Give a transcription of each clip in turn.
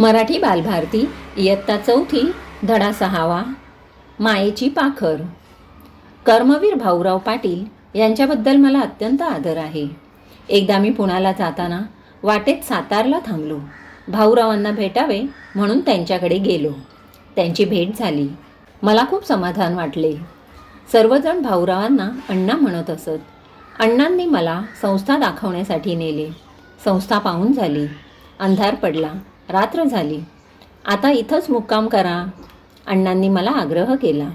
मराठी बालभारती इयत्ता चौथी धडा 6वा मायेची पाखर. कर्मवीर भाऊराव पाटील यांच्याबद्दल मला अत्यंत आदर आहे. एकदा मी पुण्याला जाताना वाटेत सातारला थांबलो. भाऊरावांना भेटावे म्हणून त्यांच्याकडे गेलो. त्यांची भेट झाली. मला खूप समाधान वाटले. सर्वजण भाऊरावांना अण्णा म्हणत असत. अण्णांनी मला संस्था दाखवण्यासाठी नेले. संस्था पाहून झाली. अंधार पडला. रात्र झाली. आता इथंच मुक्काम करा, अण्णांनी मला आग्रह केला.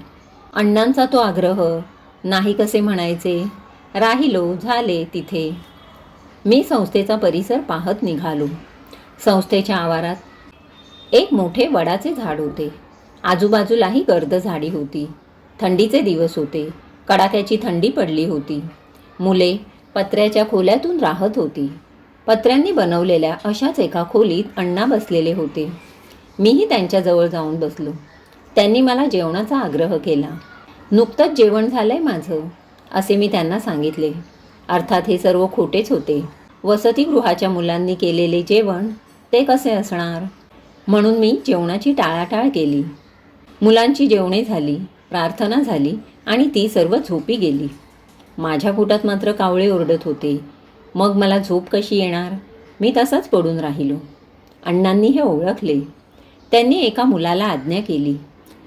अण्णांचा तो आग्रह नाही कसे म्हणायचे. राहिलो झाले तिथे. मी संस्थेचा परिसर पाहत निघालो. संस्थेच्या आवारात एक मोठे वडाचे झाड होते. आजूबाजूलाही गर्द झाडी होती. थंडीचे दिवस होते. कडाक्याची थंडी पडली होती. मुले पत्र्याच्या खोल्यातून राहत होती. पत्र्यांनी बनवलेल्या अशाच एका खोलीत अण्णा बसलेले होते. मीही त्यांच्याजवळ जाऊन बसलो. त्यांनी मला जेवणाचा आग्रह केला. नुकतंच जेवण झालंय माझं, असे मी त्यांना सांगितले. अर्थात हे सर्व खोटेच होते. वसतिगृहाच्या मुलांनी केलेले जेवण ते कसे असणार, म्हणून मी जेवणाची टाळाटाळ केली. मुलांची जेवणे झाली, प्रार्थना झाली आणि ती सर्व झोपी गेली. माझ्या पोटात मात्र कावळे ओरडत होते. मग मला झोप कशी येणार. मी तसाच पडून राहिलो. अण्णांनी हे ओळखले. त्यांनी एका मुलाला आज्ञा केली,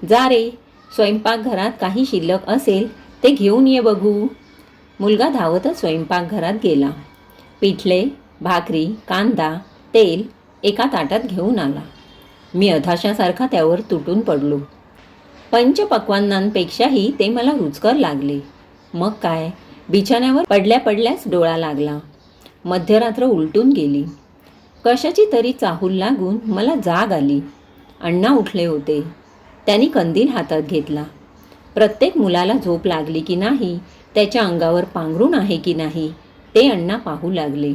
जा रे, स्वयंपाकघरात काही शिल्लक असेल ते घेऊन ये बघू. मुलगा धावतच स्वयंपाकघरात गेला. पिठले, भाकरी, कांदा, तेल एका ताटात घेऊन आला. मी अधाशासारखा त्यावर तुटून पडलो. पंचपक्वान्नांपेक्षाही ते मला रुचकर लागले. मग काय, बिछाण्यावर पडल्याच डोळा लागला. मध्यरात्र उलटून गेली. कशाची तरी चाहूल लागून मला जाग आली. अण्णा उठले होते. त्यांनी कंदील हातात घेतला. प्रत्येक मुलाला झोप लागली की नाही, त्याच्या अंगावर पांघरूण आहे की नाही, ते अण्णा पाहू लागले.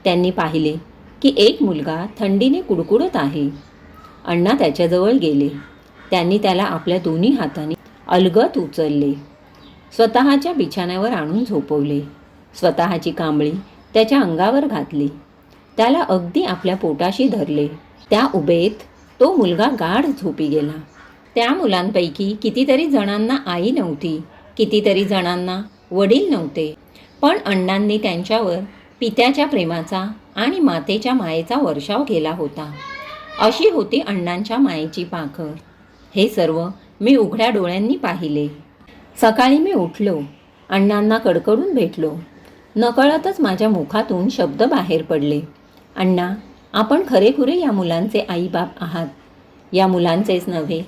त्यांनी पाहिले की एक मुलगा थंडीने कुडकुडत आहे. अण्णा त्याच्याजवळ गेले. त्यांनी त्याला आपल्या दोन्ही हातांनी अलगद उचलले. स्वतःच्या बिछाण्यावर आणून झोपवले. स्वतःची कांबळी त्याच्या अंगावर घातली. त्याला अगदी आपल्या पोटाशी धरले. त्या उभेत तो मुलगा गाढ झोपी गेला. त्या मुलांपैकी कितीतरी जणांना आई नव्हती, कितीतरी जणांना वडील नव्हते, पण अण्णांनी त्यांच्यावर पित्याच्या प्रेमाचा आणि मातेच्या मायेचा वर्षाव केला होता. अशी होती अण्णांच्या मायेची पाखर. हे सर्व मी उघड्या डोळ्यांनी पाहिले. सकाळी मी उठलो. अण्णांना कडकडून भेटलो. नकळतच माझ्या मुखातून शब्द बाहेर पडले, अण्णा, आपण खरेखुरे या मुलांचे आईबाप आहात. या मुलांचेच नव्हे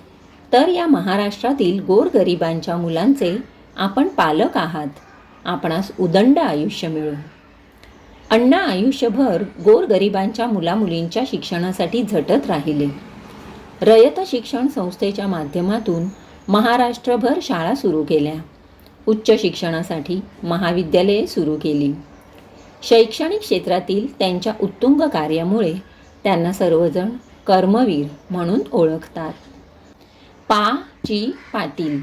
तर या महाराष्ट्रातील गोरगरिबांच्या मुलांचे आपण पालक आहात. आपणास उदंड आयुष्य मिळो. अण्णा आयुष्यभर गोरगरिबांच्या मुलामुलींच्या शिक्षणासाठी झटत राहिले. रयत शिक्षण संस्थेच्या माध्यमातून महाराष्ट्रभर शाळा सुरू केल्या. उच्च शिक्षणासाठी महाविद्यालये सुरू केली. शैक्षणिक क्षेत्रातील त्यांच्या उत्तुंग कार्यामुळे त्यांना सर्वजण कर्मवीर म्हणून ओळखतात. पा. जी. पाटील.